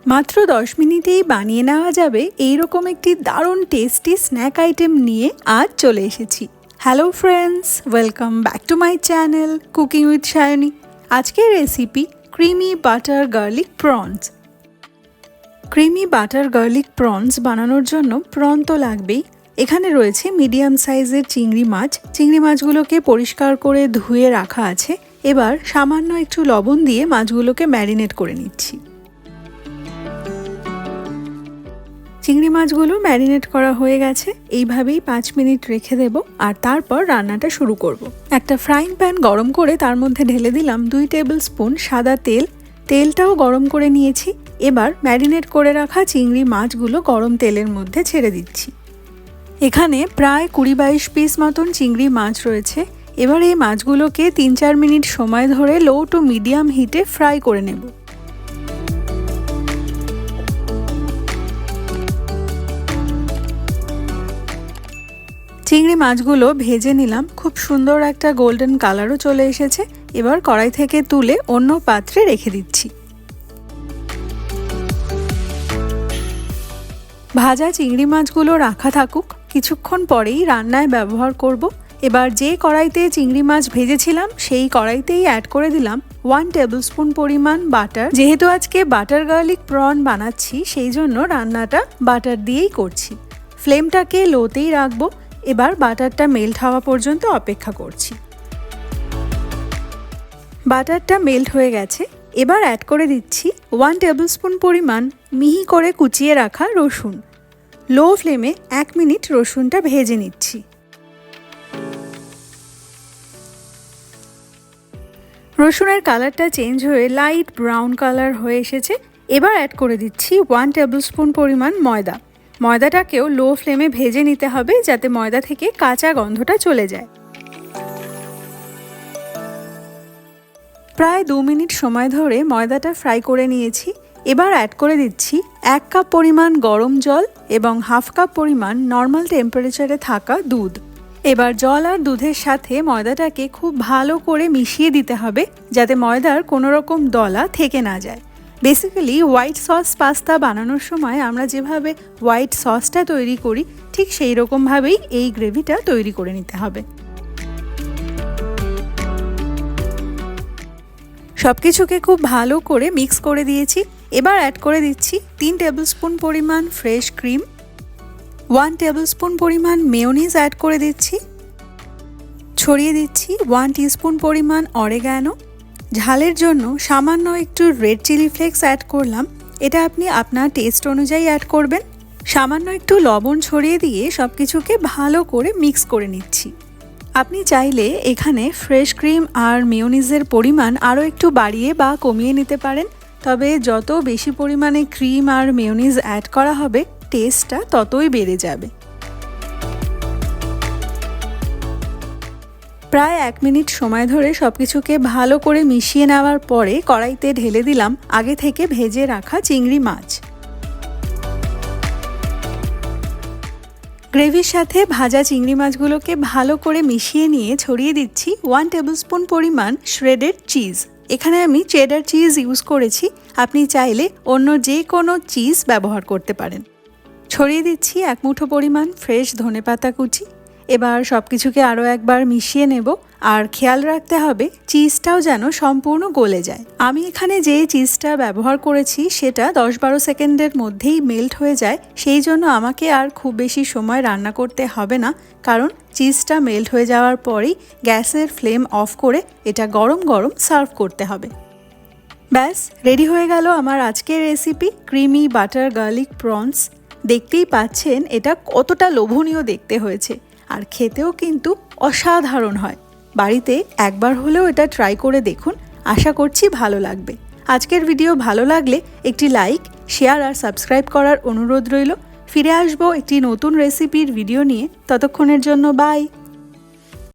মাত্র 10 মিনিটেই বানিয়ে নেওয়া যাবে এইরকম একটি দারুণ টেস্টি স্ন্যাক আইটেম নিয়ে আজ চলে এসেছি। Hello friends, welcome back to my channel cooking with Sayani. আজকের recipe creamy butter garlic prawns. Creamy butter garlic prawns বানানোর জন্য প্রন তো লাগবেই। এখানে রয়েছে মিডিয়াম সাইজের চিংড়ি মাছ। চিংড়ি মাছগুলোকে পরিষ্কার করে ধুয়ে রাখা আছে। এবার সামান্য একটু লবণ দিয়ে মাছগুলোকে ম্যারিনেট করে নিচ্ছি। চিংড়ি মাছগুলো ম্যারিনেট করা হয়ে গেছে। এইভাবেই 5 মিনিট রেখে দেব আর তারপর রান্নাটা শুরু করব। একটা ফ্রাইং প্যান গরম করে তার মধ্যে ঢেলে দিলাম 2 টেবিল স্পুন সাদা তেল। তেলটাও গরম করে নিয়েছি। এবার ম্যারিনেট করে রাখা চিংড়ি মাছগুলো গরম তেলের মধ্যে ছেড়ে দিচ্ছি। এখানে প্রায় 20-22 পিস মতন চিংড়ি মাছ রয়েছে। এবার এই মাছগুলোকে 3-4 মিনিট সময় ধরে লো টু মিডিয়াম হিটে ফ্রাই করে নেব। চিংড়ি মাছগুলো ভেজে নিলাম, খুব সুন্দর একটা গোল্ডেন কালারও চলে এসেছে। এবার কড়াই থেকে তুলে অন্য পাত্রে রেখে দিচ্ছি। ভাজা চিংড়ি মাছগুলো রাখা থাকুক, কিছুক্ষণ পরেই রান্নায় ব্যবহার করব। এবার যে কড়াইতে চিংড়ি মাছ ভেজেছিলাম সেই কড়াইতেই অ্যাড করে দিলাম 1 টেবিলস্পুন পরিমাণ বাটার। যেহেতু আজকে বাটার গার্লিক প্রন বানাচ্ছি সেই জন্য রান্নাটা বাটার দিয়েই করছি। ফ্লেমটাকে লোতেই রাখবো। এবার বাটারটা মেল্ট হওয়া পর্যন্ত অপেক্ষা করছি। বাটারটা মেল্ট হয়ে গেছে। এবার অ্যাড করে দিচ্ছি 1 টেবিলস্পুন পরিমাণ মিহি করে কুচিয়ে রাখা রসুন। লো ফ্লেমে 1 মিনিট রসুনটা ভেজে নিচ্ছি। রসুনের কালারটা চেঞ্জ হয়ে লাইট ব্রাউন কালার হয়ে এসেছে। এবার অ্যাড করে দিচ্ছি 1 টেবিলস্পুন পরিমাণ ময়দা। ময়দাটাকেও লো ফ্লেমে ভেজে নিতে হবে যাতে ময়দা থেকে কাঁচা গন্ধটা চলে যায়। প্রায় 2 মিনিট সময় ধরে ময়দাটা ফ্রাই করে নিয়েছি। এবার অ্যাড করে দিচ্ছি 1 কাপ পরিমাণ গরম জল এবং 1/2 কাপ পরিমাণ নর্মাল টেম্পারেচারে থাকা দুধ। এবার জল আর দুধের সাথে ময়দাটাকে খুব ভালো করে মিশিয়ে দিতে হবে যাতে ময়দার কোনো রকম দলা থেকে না যায়। বেসিক্যালি হোয়াইট সস পাস্তা বানানোর সময় আমরা যেভাবে হোয়াইট সসটা তৈরি করি ঠিক সেই রকমভাবেই এই গ্রেভিটা তৈরি করে নিতে হবে। সব কিছুকে খুব ভালো করে মিক্স করে দিয়েছি। এবার অ্যাড করে দিচ্ছি 3 টেবিলস্পুন পরিমাণ ফ্রেশ ক্রিম, 1 টেবিলস্পুন পরিমাণ মেয়োনিজ অ্যাড করে দিচ্ছি। ছড়িয়ে দিচ্ছি 1 টিস্পুন পরিমাণ অরেগানো। ঝালের জন্য সামান্য একটু রেড চিলি ফ্লেক্স অ্যাড করলাম। এটা আপনি আপনার টেস্ট অনুযায়ী অ্যাড করবেন। সামান্য একটু লবণ ছড়িয়ে দিয়ে সব কিছুকে ভালো করে মিক্স করে নিচ্ছি। আপনি চাইলে এখানে ফ্রেশ ক্রিম আর মেয়োনিজের পরিমাণ আরও একটু বাড়িয়ে বা কমিয়ে নিতে পারেন। তবে যত বেশি পরিমাণে ক্রিম আর মেয়োনিজ অ্যাড করা হবে টেস্টটা ততই বেড়ে যাবে। প্রায় 1 মিনিট সময় ধরে সব কিছুকে ভালো করে মিশিয়ে নেওয়ার পরে কড়াইতে ঢেলে দিলাম আগে থেকে ভেজে রাখা চিংড়ি মাছ। গ্রেভির সাথে ভাজা চিংড়ি মাছগুলোকে ভালো করে মিশিয়ে নিয়ে ছড়িয়ে দিচ্ছি 1 টেবিলস্পুন পরিমাণ শ্রেডেড চিজ। এখানে আমি চেডার চিজ ইউজ করেছি, আপনি চাইলে অন্য যে কোনো চিজ ব্যবহার করতে পারেন। ছড়িয়ে দিচ্ছি 1 মুঠো পরিমাণ ফ্রেশ ধনেপাতা কুচি। এবার সব কিছুকে আরও একবার মিশিয়ে নেব আর খেয়াল রাখতে হবে চিজটাও যেন সম্পূর্ণ গলে যায়। আমি এখানে যে চিজটা ব্যবহার করেছি সেটা 10-12 সেকেন্ডের মধ্যেই মেল্ট হয়ে যায়, সেই জন্য আমাকে আর খুব বেশি সময় রান্না করতে হবে না, কারণ চিজটা মেল্ট হয়ে যাওয়ার পরেই গ্যাসের ফ্লেম অফ করে এটা গরম গরম সার্ভ করতে হবে। ব্যাস রেডি হয়ে গেল আমার আজকের recipe creamy butter garlic prawns. দেখতেই পাচ্ছেন এটা কতটা লোভনীয় দেখতে হয়েছে আর খেতেও কিন্তু অসাধারণ হয়। বাড়িতে একবার হলেও এটা ট্রাই করে দেখুন, আশা করছি ভালো লাগবে। আজকের ভিডিও ভালো লাগলে একটি লাইক, শেয়ার আর সাবস্ক্রাইব করার অনুরোধ রইল। ফিরে আসবো একটি নতুন রেসিপির ভিডিও নিয়ে। ততক্ষণের জন্য বাই।